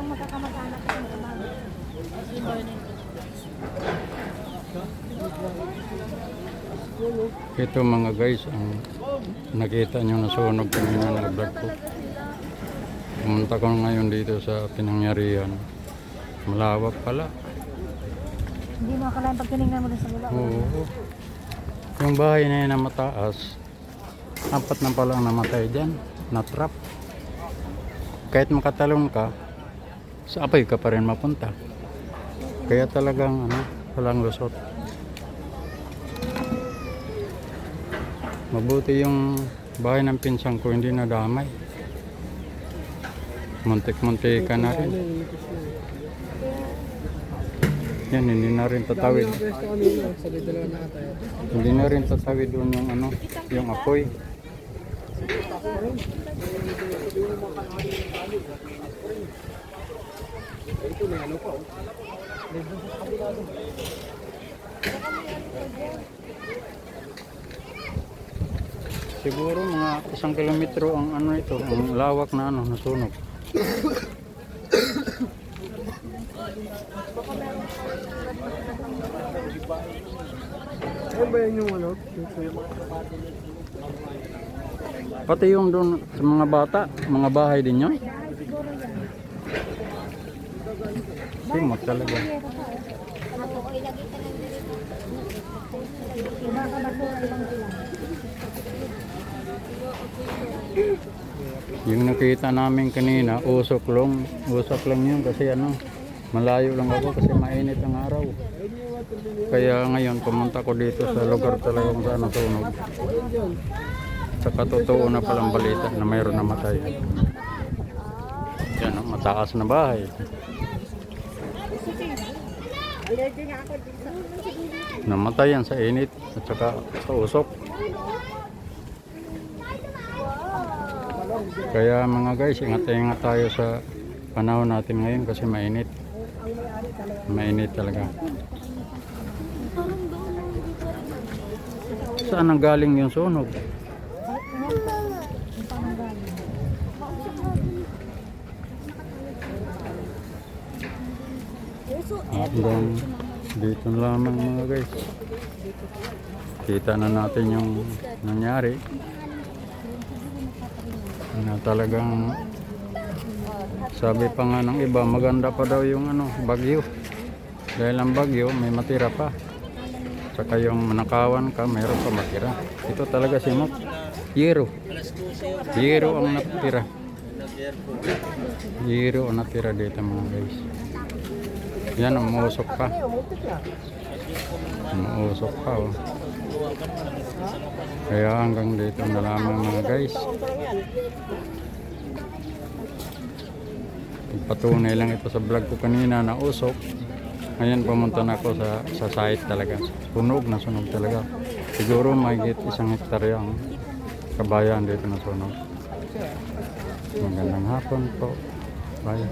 magkakamag-anak ko sa bago. Ito mga guys, ang nakita nyo na sunog kanina na vlog ko. Pumunta ko ngayon dito sa pinangyarihan. Malawak pala. Hindi mo akalain pag tinignan mo din sa mula. Oo. Yung bahay na yun na mataas, 4 na pala ang namatay dyan, na-trap. Kahit makatalong ka, sa apoy ka pa rin mapunta. Kaya talagang walang lusot. Mabuti yung bahay ng pinsan ko hindi nadamay. Muntik-muntik ka na rin. Yan, hindi na rin tatawid. Hindi na rin tatawid doon yung yung apoy. Siguro mga 1 kilometro ang ito, ang lawak na nasunog. Ano ba yun yung Pati yung doon sa mga bata, mga bahay din yun. Simot talaga. Yung nakita namin kanina, usok lang yun kasi malayo lang ako kasi mainit ang araw. Kaya ngayon pumunta ko dito sa lugar talagang saan nasunog. Saka totoo na palang balita na mayroon namatay. Yan, mataas na bahay. Namatay yan sa init at saka sa usok. Kaya mga guys, ingat tayo sa panahon natin ngayon kasi mainit. Mainit talaga. Saan ang galing yung sunog? Hanggang dito lamang mga guys. Kita na natin yung nangyari. Na talagang sabi pa nga ng iba, maganda pa daw yung bagyo. Dahil ang bagyo may matira pa. Saka yung manakawan ka, mayroon pa matira. Ito talaga simot. Yero ang natira. Yero ang natira dito mga guys. Yan, umuusok pa. Umuusok pa oh. Kaya hanggang dito na lamang mga guys. Patunay lang ito sa vlog ko kanina na usok. Ngayon pumunta na ako sa site talaga. Sunog na sunog talaga. Siguro mahigit 1 hektarya ang kabayan dito na sunog. Magandang hapon po. Bye.